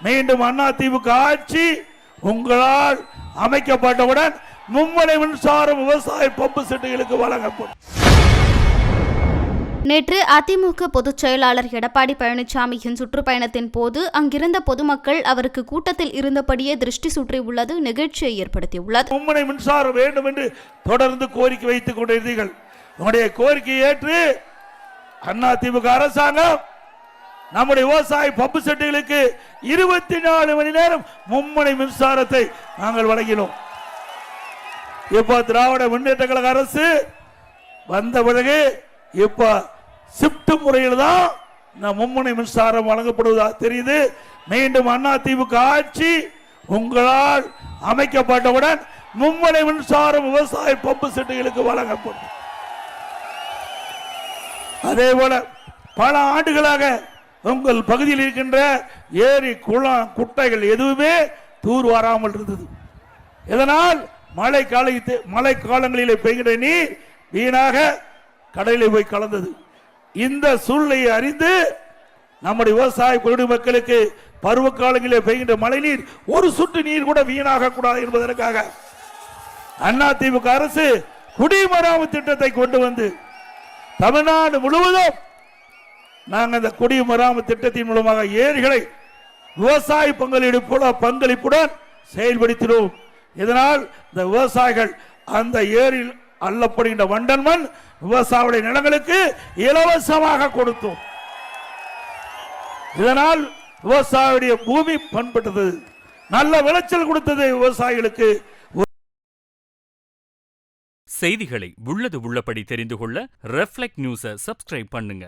மீண்டும் அதிமுக ஆட்சி உங்களால் அமைக்கப்பட்டவுடன் மும்முனை மின்சாரம் விவசாய பம்பு செட்டுகளுக்கு வழங்கப்படும். நேற்று அதிமுக பொதுச் செயலாளர் எடப்பாடி பழனிசாமியின் சுற்றுப்பயணத்தின் போது அங்கிருந்த பொதுமக்கள் அவருக்கு கூட்டத்தில் இருந்தபடியே திருஷ்டி சுற்றி உள்ளது நிகழ்ச்சியை ஏற்படுத்தியுள்ளது. மும்முனை மின்சாரம் வேண்டும் என்று தொடர்ந்து கோரிக்கை வைத்துக் கொண்டிருந்தீர்கள். உங்களுடைய கோரிக்கையை ஏற்று அதிமுக அரசாங்கம் நம்முடைய விவசாய பம்பு செட்டுகளுக்கு 24 மணி நேரம் மும்முனை மின்சாரத்தை நாங்கள் வழங்கினோம். இப்ப திராவிட முன்னேற்ற கழக அரசு வந்த பிறகு இப்ப ஷிப்ட் முறையில் தான் மும்முனை மின்சாரம் வழங்கப்படுவதா தெரியுது. மீண்டும் அதிமுக ஆட்சி உங்களால் அமைக்கப்பட்டவுடன் மும்முனை மின்சாரம் விவசாய பம்பு செட்டுகளுக்கு வழங்கப்படும். அதே போல பல ஆண்டுகளாக உங்கள் பகுதியில் இருக்கின்ற ஏரி குளம் குட்டைகள் எதுவுமே தூர் வராமல் இருந்தது. இதனால் மழை காலங்களிலே பெய்கிற நீர் வீணாக கடலில் போய் கலந்தது. இந்த சூழ்நிலையை அறிந்து நம்முடைய விவசாய குடிமக்களுக்கு பருவ காலங்களிலே பெய்கின்ற மழை நீர் ஒரு சொட்டு நீர் கூட வீணாக கூடாது என்பதற்காக அதிமுக அரசு குடிமராமத்து திட்டத்தை கொண்டு வந்து தமிழ்நாடு முழுவதும் நாங்கள் இந்த குடிமராமத்து திட்டத்தின் மூலமாக ஏரிகளை விவசாய பங்களிப்புடன் செயல்படுத்தினோம். இதனால் இந்த விவசாயிகள் அந்த ஏரியில் அள்ளப்படுகின்ற வண்டல் மண் விவசாய நிலங்களுக்கு இலவசமாக கொடுத்தோம். இதனால் விவசாயியுடைய பூமி பண்பட்டது, நல்ல விளைச்சல் கொடுத்தது விவசாயிகளுக்கு. செய்திகளை உள்ளது உள்ளபடி தெரிந்து கொள்ள ரெஃப்ளெக்ட் நியூஸை சப்ஸ்கிரைப் பண்ணுங்க.